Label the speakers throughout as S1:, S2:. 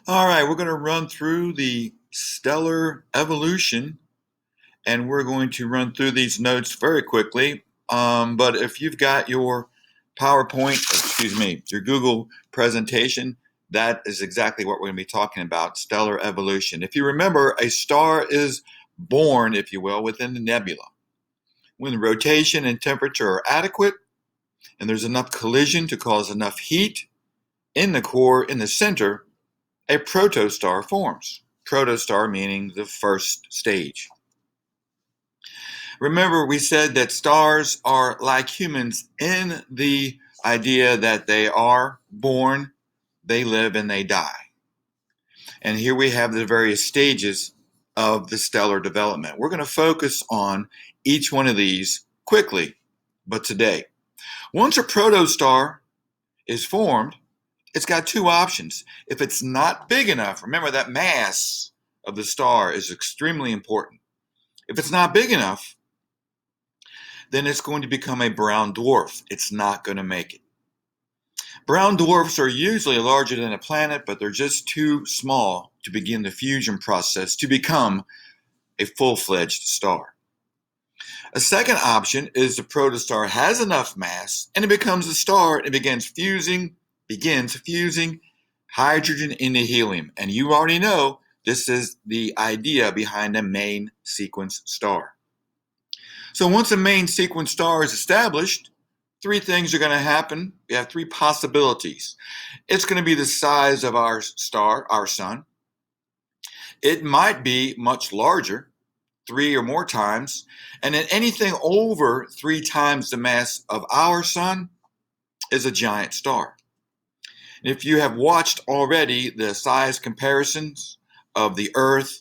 S1: All right, we're going to run through the stellar evolution, and we're going to run through these notes very quickly. But if you've got your PowerPoint, excuse me, your Google presentation, that is exactly what we're going to be talking about, stellar evolution. If you remember, a star is born, if you will, within the nebula. When the rotation and temperature are adequate, and there's enough collision to cause enough heat in the core, in the center, a protostar forms. Protostar meaning the first stage. Remember, we said that stars are like humans in the idea that they are born, they live, and they die. And here we have the various stages of the stellar development. We're going to focus on each one of these quickly, but today. Once a protostar is formed, it's got two options. If it's not big enough, remember that mass of the star is extremely important. If it's not big enough, then it's going to become a brown dwarf. It's not going to make it. Brown dwarfs are usually larger than a planet, but they're just too small to begin the fusion process to become a full-fledged star. A second option is the protostar has enough mass and it becomes a star and begins fusing hydrogen into helium. And you already know this is the idea behind a main sequence star. So once a main sequence star is established, three things are going to happen. We have three possibilities. It's going to be the size of our star, our sun. It might be much larger, 3 or more times, and then anything over 3 times the mass of our sun is a giant star. And if you have watched already the size comparisons of the Earth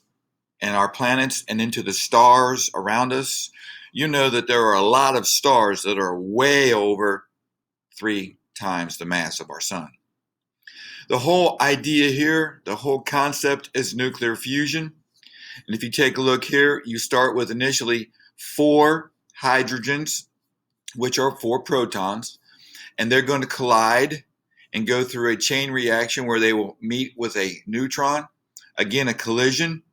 S1: and our planets and into the stars around us, you know that there are a lot of stars that are way over 3 times the mass of our sun. The whole idea here, the whole concept is nuclear fusion. And if you take a look here, you start with initially 4 hydrogens, which are 4 protons, and they're going to collide and go through a chain reaction where they will meet with a neutron, again a collision,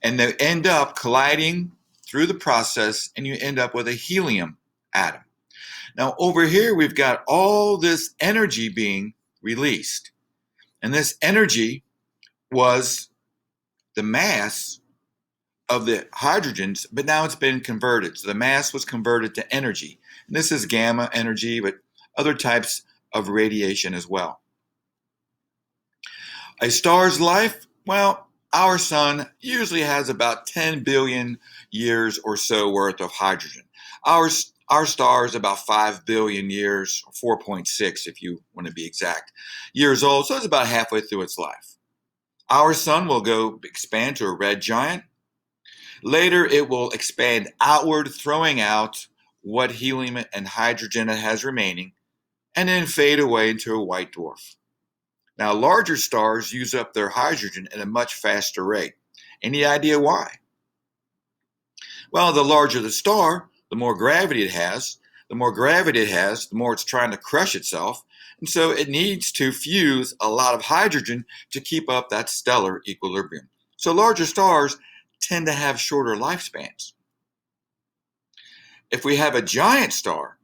S1: and they end up colliding through the process, and you end up with a helium atom. Now over here we've got all this energy being released, and this energy was the mass of the hydrogens, but now it's been converted. So the mass was converted to energy. And this is gamma energy, but other types of radiation as well. A star's life, well, our sun usually has about 10 billion years or so worth of hydrogen. Our star is about 5 billion years, 4.6 if you want to be exact, years old, so it's about halfway through its life. Our sun will go expand to a red giant. Later, it will expand outward, throwing out what helium and hydrogen it has remaining, and then fade away into a white dwarf. Now, larger stars use up their hydrogen at a much faster rate. Any idea why? Well, the larger the star, the more gravity it has. The more gravity it has, the more it's trying to crush itself. And so it needs to fuse a lot of hydrogen to keep up that stellar equilibrium. So larger stars tend to have shorter lifespans. If we have a giant star,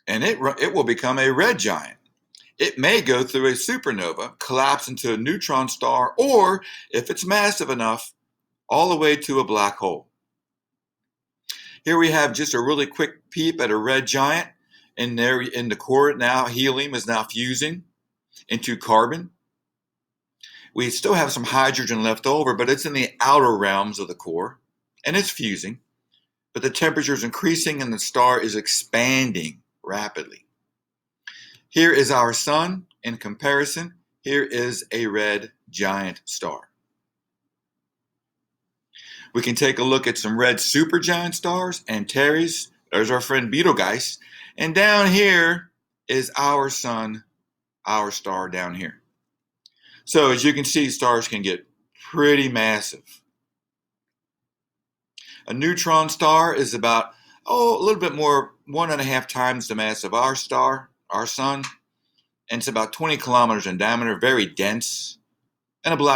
S1: and it will become a red giant, it may go through a supernova, collapse into a neutron star, or if it's massive enough, all the way to a black hole. Here we have just a really quick peep at a red giant. And there in the core now, helium is now fusing into carbon. We still have some hydrogen left over, but it's in the outer realms of the core, and it's fusing. But the temperature is increasing and the star is expanding rapidly. Here is our sun. In comparison, here is a red giant star. We can take a look at some red supergiant stars, Antares. There's our friend Betelgeuse. And down here is our sun, our star down here. So as you can see, stars can get pretty massive. A neutron star is about, a little bit more, 1.5 times the mass of our star, our sun. And it's about 20 kilometers in diameter, very dense. and a black